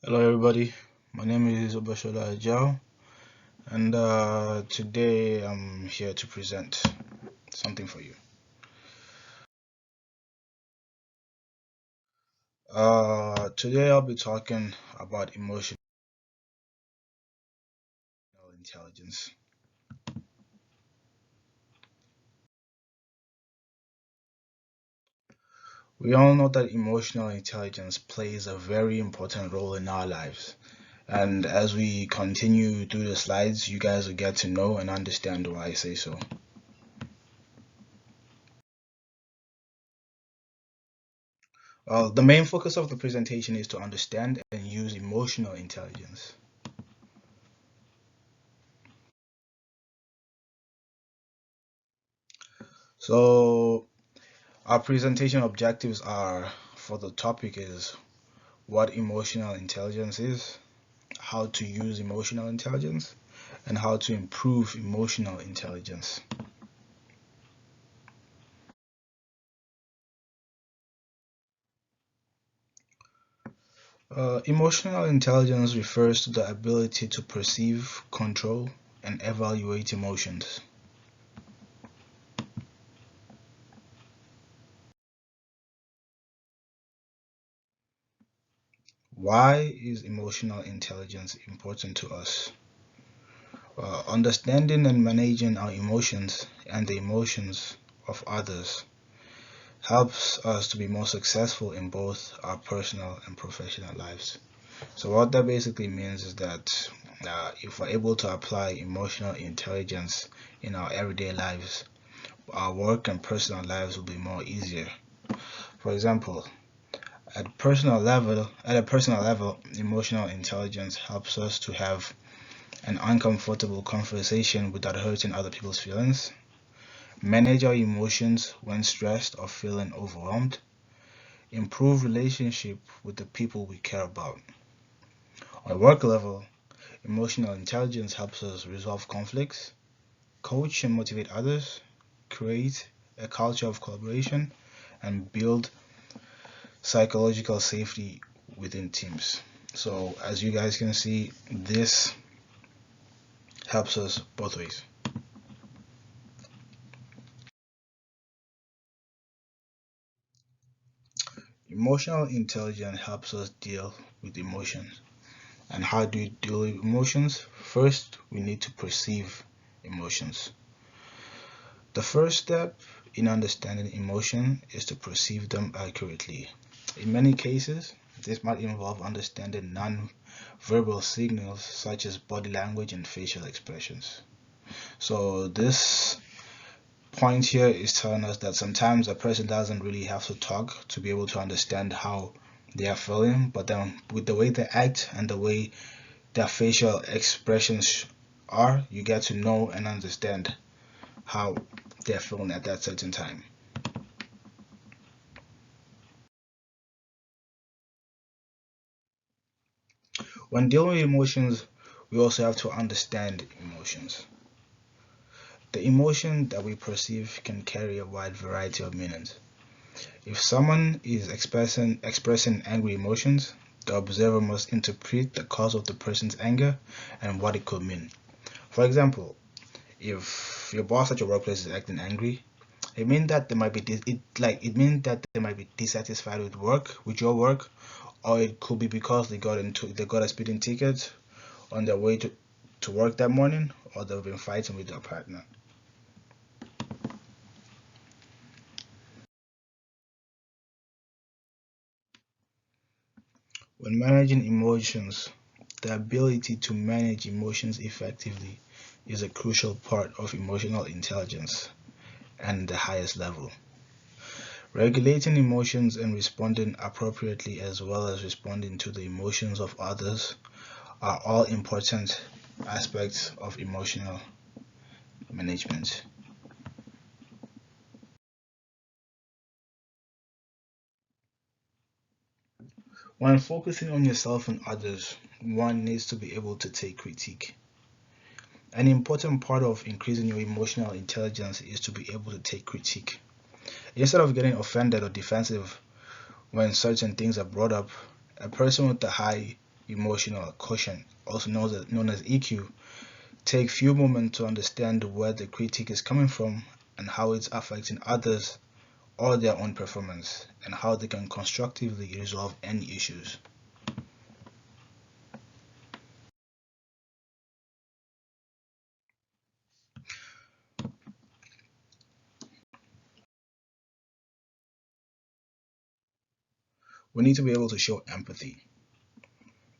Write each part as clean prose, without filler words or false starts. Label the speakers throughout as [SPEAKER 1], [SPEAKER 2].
[SPEAKER 1] Hello, everybody. My name is Obashola Ajao, and today I'm here to present something for you. Today I'll be talking about emotional intelligence. We all know that emotional intelligence plays a very important role in our lives, and as we continue through the slides, you guys will get to know and understand why I say so. The main focus of the presentation is to understand and use emotional intelligence. So our presentation objectives are for the topic is what emotional intelligence is, how to use emotional intelligence, and how to improve emotional intelligence. Emotional intelligence refers to the ability to perceive, control, and evaluate emotions. Why is emotional intelligence important to us? Understanding and managing our emotions and the emotions of others helps us to be more successful in both our personal and professional lives. So what that basically means is that if we're able to apply emotional intelligence in our everyday lives, our work and personal lives will be more easier. For example, at a personal level, emotional intelligence helps us to have an uncomfortable conversation without hurting other people's feelings, manage our emotions when stressed or feeling overwhelmed, improve relationship with the people we care about. On a work level, emotional intelligence helps us resolve conflicts, coach and motivate others, create a culture of collaboration, and build psychological safety within teams. So, as you guys can see, this helps us both ways. Emotional intelligence helps us deal with emotions. And how do you deal with emotions? First, we need to perceive emotions. The first step in understanding emotion is to perceive them accurately. In many cases, this might involve understanding non-verbal signals such as body language and facial expressions. So this point here is telling us that sometimes a person doesn't really have to talk to be able to understand how they are feeling, but then with the way they act and the way their facial expressions are, you get to know and understand how they're feeling at that certain time. When dealing with emotions, we also have to understand emotions. The emotion that we perceive can carry a wide variety of meanings. If someone is expressing angry emotions, the observer must interpret the cause of the person's anger and what it could mean. For example, if your boss at your workplace is acting angry, it means that they might be it means that they might be dissatisfied with your work, or it could be because they got a speeding ticket on their way to work that morning, or they've been fighting with their partner. When managing emotions, the ability to manage emotions effectively is a crucial part of emotional intelligence and the highest level. Regulating emotions and responding appropriately, as well as responding to the emotions of others, are all important aspects of emotional management. When focusing on yourself and others, one needs to be able to take critique. An important part of increasing your emotional intelligence is to be able to take critique. Instead of getting offended or defensive when certain things are brought up, a person with a high emotional quotient, also known as EQ, take few moments to understand where the critique is coming from and how it's affecting others or their own performance, and how they can constructively resolve any issues. We need to be able to show empathy.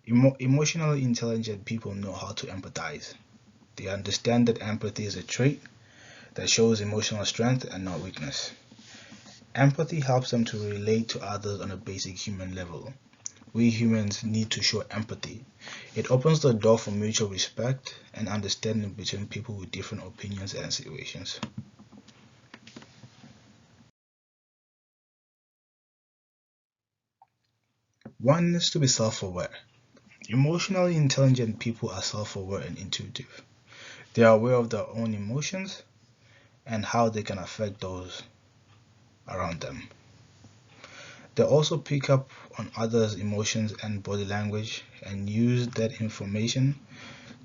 [SPEAKER 1] Emotionally intelligent people know how to empathize. They understand that empathy is a trait that shows emotional strength and not weakness. Empathy helps them to relate to others on a basic human level. We humans need to show empathy. It opens the door for mutual respect and understanding between people with different opinions and situations. One is to be self-aware. Emotionally intelligent people are self-aware and intuitive. They are aware of their own emotions and how they can affect those around them. They also pick up on others' emotions and body language and use that information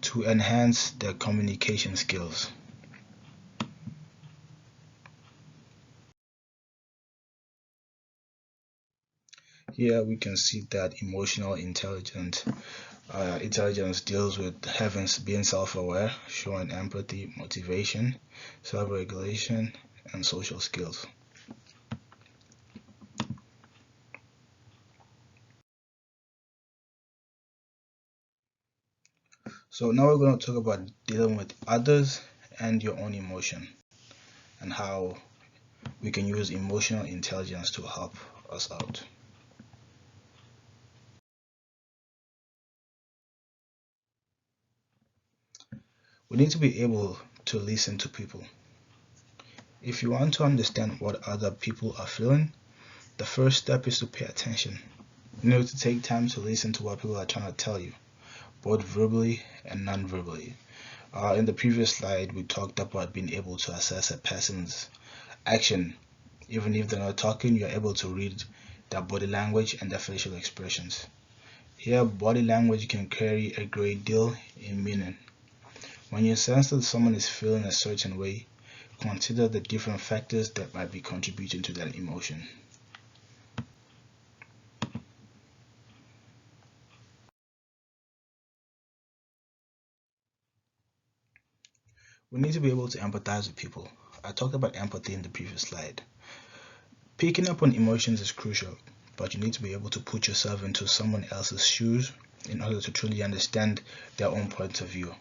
[SPEAKER 1] to enhance their communication skills. Here we can see that intelligence deals with being self-aware, showing empathy, motivation, self-regulation, and social skills. So now we're going to talk about dealing with others and your own emotion, and how we can use emotional intelligence to help us out. We need to be able to listen to people. If you want to understand what other people are feeling, the first step is to pay attention. You need to take time to listen to what people are trying to tell you, both verbally and non-verbally. In the previous slide, we talked about being able to assess a person's action. Even if they're not talking, you're able to read their body language and their facial expressions. Here, body language can carry a great deal in meaning. When you sense that someone is feeling a certain way, consider the different factors that might be contributing to that emotion. We need to be able to empathize with people. I talked about empathy in the previous slide. Picking up on emotions is crucial, but you need to be able to put yourself into someone else's shoes in order to truly understand their own point of view.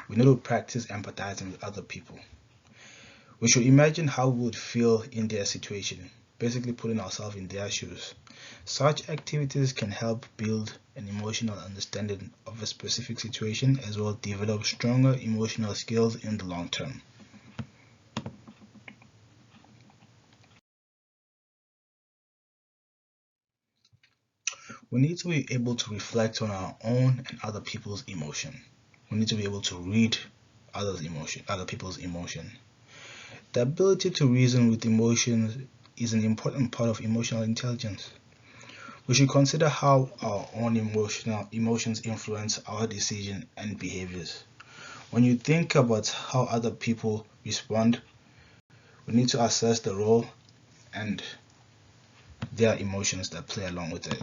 [SPEAKER 1] We need to practice empathizing with other people. We should imagine how we would feel in their situation, basically putting ourselves in their shoes. Such activities can help build an emotional understanding of a specific situation as well as develop stronger emotional skills in the long term. We need to be able to reflect on our own and other people's emotion. We need to be able to read other people's emotion. The ability to reason with emotions is an important part of emotional intelligence. We should consider how our own emotions influence our decisions and behaviors. When you think about how other people respond, we need to assess the role and their emotions that play along with it.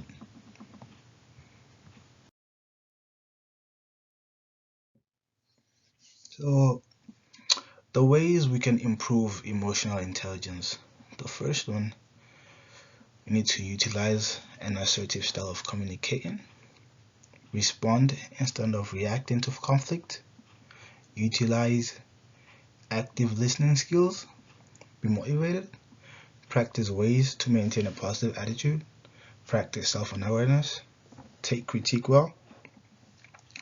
[SPEAKER 1] So, the ways we can improve emotional intelligence. The first one, we need to utilize an assertive style of communicating, respond instead of reacting to conflict, utilize active listening skills, be motivated, practice ways to maintain a positive attitude, practice self-awareness, take critique well,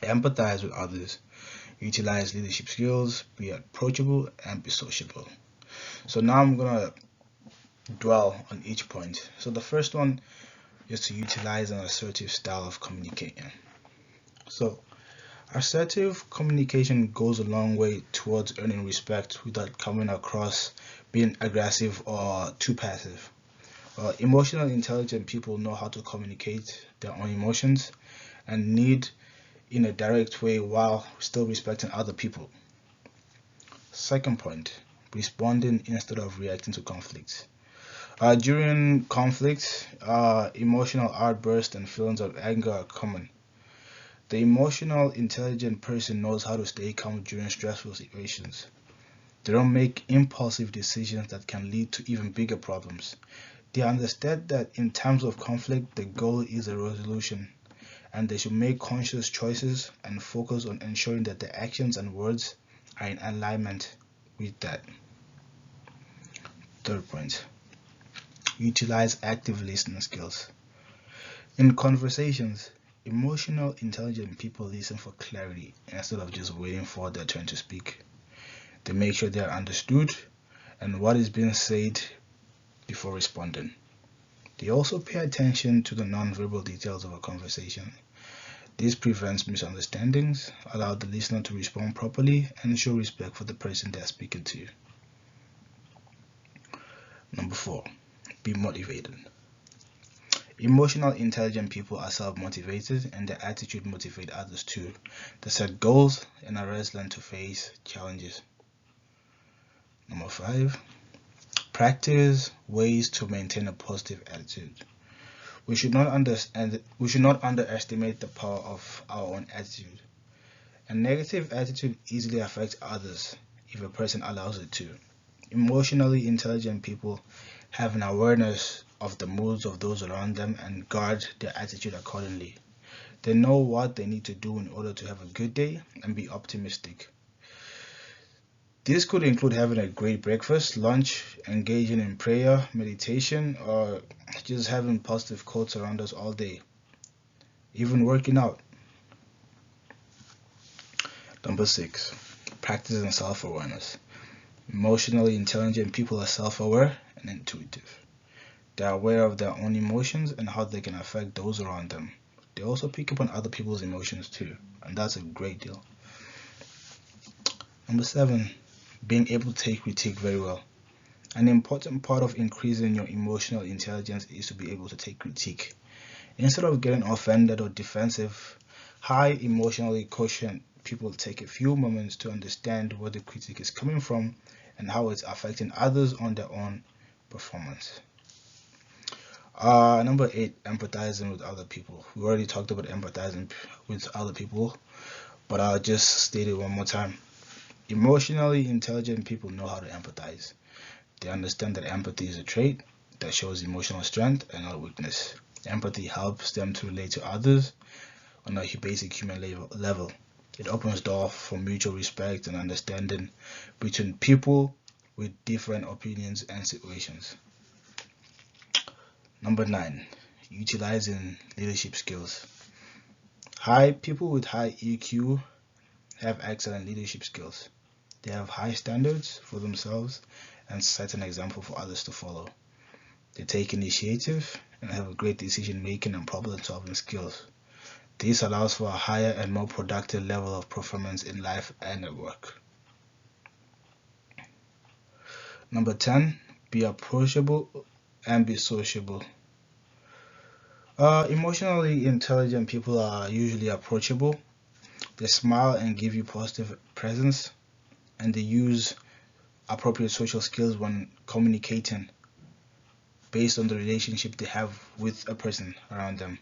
[SPEAKER 1] empathize with others, utilize leadership skills, be approachable, and be sociable. So now I'm gonna dwell on each point. So the first one is to utilize an assertive style of communicating. So assertive communication goes a long way towards earning respect without coming across being aggressive or too passive. Emotionally intelligent people know how to communicate their own emotions and need in a direct way while still respecting other people. Second point, responding instead of reacting to conflicts. During conflicts, emotional outbursts and feelings of anger are common. The emotional intelligent person knows how to stay calm during stressful situations. They don't make impulsive decisions that can lead to even bigger problems. They understand that in times of conflict, the goal is a resolution, and they should make conscious choices and focus on ensuring that their actions and words are in alignment with that. Third point, utilize active listening skills. In conversations, emotional intelligent people listen for clarity instead of just waiting for their turn to speak. They make sure they are understood and what is being said before responding. They also pay attention to the non-verbal details of a conversation. This prevents misunderstandings, allows the listener to respond properly, and show respect for the person they are speaking to. Number 4, be motivated. Emotional intelligent people are self-motivated and their attitude motivates others too. They set goals and are resilient to face challenges. Number 5, practice ways to maintain a positive attitude. We should not underestimate the power of our own attitude. A negative attitude easily affects others if a person allows it to. Emotionally intelligent people have an awareness of the moods of those around them and guard their attitude accordingly. They know what they need to do in order to have a good day and be optimistic. This could include having a great breakfast, lunch, engaging in prayer, meditation, or just having positive quotes around us all day, even working out. Number 6, practicing self-awareness. Emotionally intelligent people are self-aware and intuitive. They are aware of their own emotions and how they can affect those around them. They also pick up on other people's emotions too, and that's a great deal. Number 7, being able to take critique very well. An important part of increasing your emotional intelligence is to be able to take critique. Instead of getting offended or defensive, high emotionally quotient people take a few moments to understand where the critique is coming from and how it's affecting others on their own performance. Number 8, empathizing with other people. We already talked about empathizing with other people, but I'll just state it one more time. Emotionally intelligent people know how to empathize. They understand that empathy is a trait that shows emotional strength and not weakness. Empathy helps them to relate to others on a basic human level. It opens doors for mutual respect and understanding between people with different opinions and situations. Number 9, utilizing leadership skills. People with high EQ have excellent leadership skills. They have high standards for themselves and set an example for others to follow. They take initiative and have a great decision making and problem solving skills. This allows for a higher and more productive level of performance in life and at work. Number 10, be approachable and be sociable. Emotionally intelligent people are usually approachable. They smile and give you positive presence, and they use appropriate social skills when communicating based on the relationship they have with a person around them.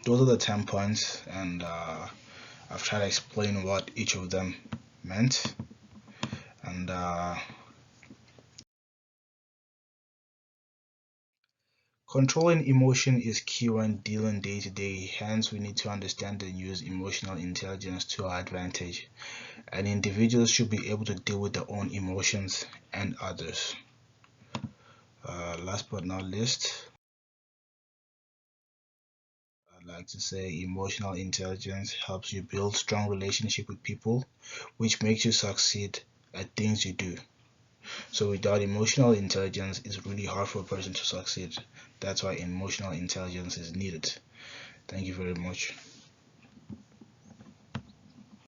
[SPEAKER 1] Those are the 10 points, and I've tried to explain what each of them meant. And controlling emotion is key when dealing day to day. Hence, we need to understand and use emotional intelligence to our advantage. And individuals should be able to deal with their own emotions and others. Last but not least, I'd like to say emotional intelligence helps you build strong relationship with people, which makes you succeed at things you do. So without emotional intelligence, it's really hard for a person to succeed. That's why emotional intelligence is needed. Thank you very much.